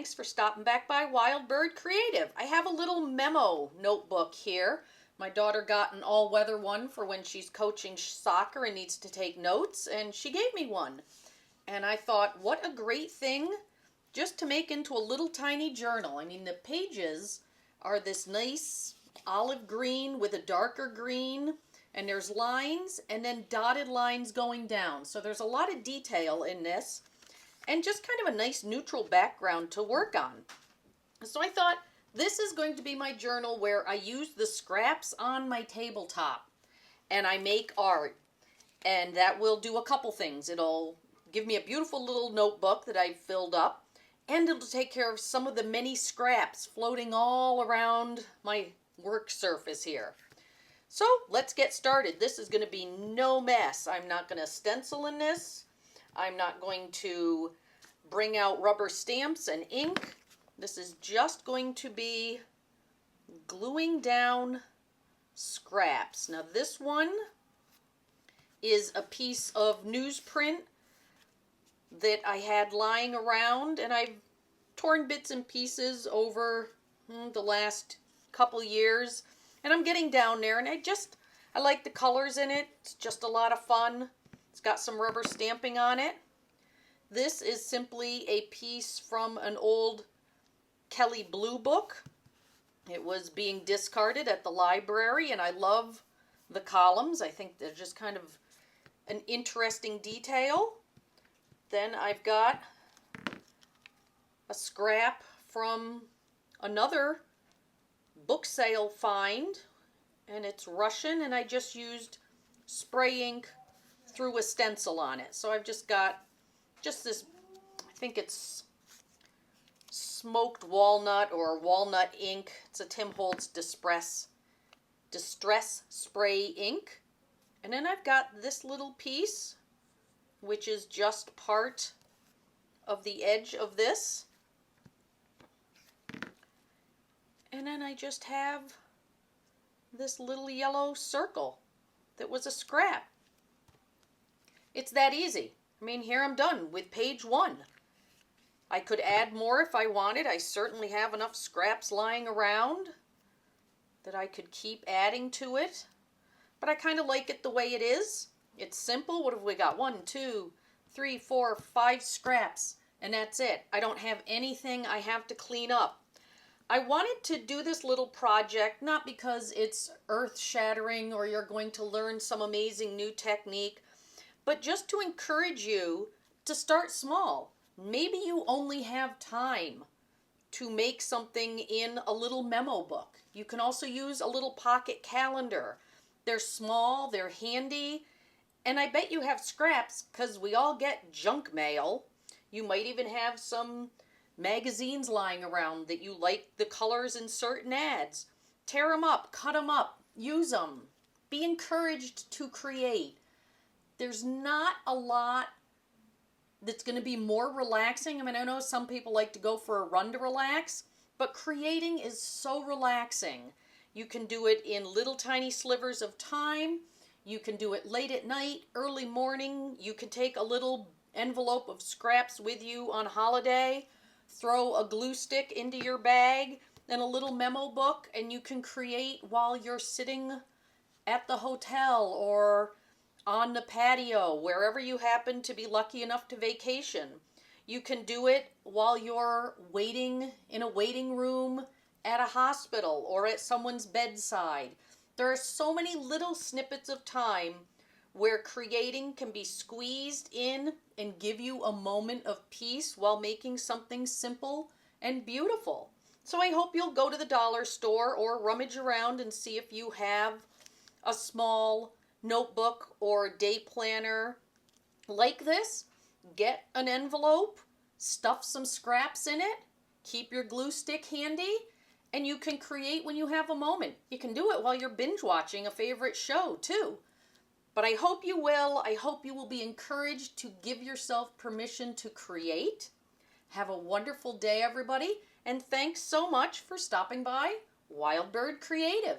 thanks for stopping back by Wild Bird Creative. I have a little Memo notebook here. My daughter got an all-weather one for when she's coaching soccer and needs to take notes, and she gave me one. And I thought, what a great thing just to make into a little tiny journal. I mean, the pages are this nice olive green with a darker green, and there's lines and then dotted lines going down. So there's a lot of detail in this and just kind of a nice neutral background to work on. So I thought this is going to be my journal where I use the scraps on my tabletop and I make art. And that will do a couple things. It'll give me a beautiful little notebook that I've filled up, and it'll take care of some of the many scraps floating all around my work surface here. So let's get started. This is going to be no mess. I'm not going to stencil in this. I'm not going to bring out rubber stamps and ink. This is just going to be gluing down scraps. Now this one is a piece of newsprint that I had lying around, and I've torn bits and pieces over the last couple years, and I'm getting down there, and I like the colors in it. It's just a lot of fun. It's got some rubber stamping on it. This is simply a piece from an old Kelly Blue book. It was being discarded at the library, and I love the columns. I think they're just kind of an interesting detail. Then I've got a scrap from another book sale find, and it's Russian, and I just used spray ink through a stencil on it. So I've just got this, I think it's smoked walnut or walnut ink. It's a Tim Holtz Distress spray ink. And then I've got this little piece, which is just part of the edge of this. And then I just have this little yellow circle that was a scrap. It's that easy. I mean, here I'm done with page 1. I could add more if I wanted. I certainly have enough scraps lying around that I could keep adding to it. But I kind of like it the way it is. It's simple. What have we got? 1, 2, 3, 4, 5 scraps. And that's it. I don't have anything I have to clean up. I wanted to do this little project, not because it's earth-shattering or you're going to learn some amazing new technique, but just to encourage you to start small. Maybe you only have time to make something in a little memo book. You can also use a little pocket calendar. They're small, they're handy, and I bet you have scraps because we all get junk mail. You might even have some magazines lying around that you like the colors in certain ads. Tear them up, cut them up, use them. Be encouraged to create. There's not a lot that's going to be more relaxing. I mean, I know some people like to go for a run to relax, but creating is so relaxing. You can do it in little tiny slivers of time. You can do it late at night, early morning. You can take a little envelope of scraps with you on holiday, throw a glue stick into your bag and a little memo book, and you can create while you're sitting at the hotel or on the patio, wherever you happen to be lucky enough to vacation. You can do it while you're waiting in a waiting room at a hospital or at someone's bedside. There are so many little snippets of time where creating can be squeezed in and give you a moment of peace while making something simple and beautiful. So I hope you'll go to the dollar store or rummage around and see if you have a small notebook or day planner like this. Get an envelope, stuff some scraps in it, keep your glue stick handy, and you can create when you have a moment. You can do it while you're binge watching a favorite show too. But I hope you will. I hope you will be encouraged to give yourself permission to create. Have a wonderful day, everybody, and thanks so much for stopping by Wild Bird Creative.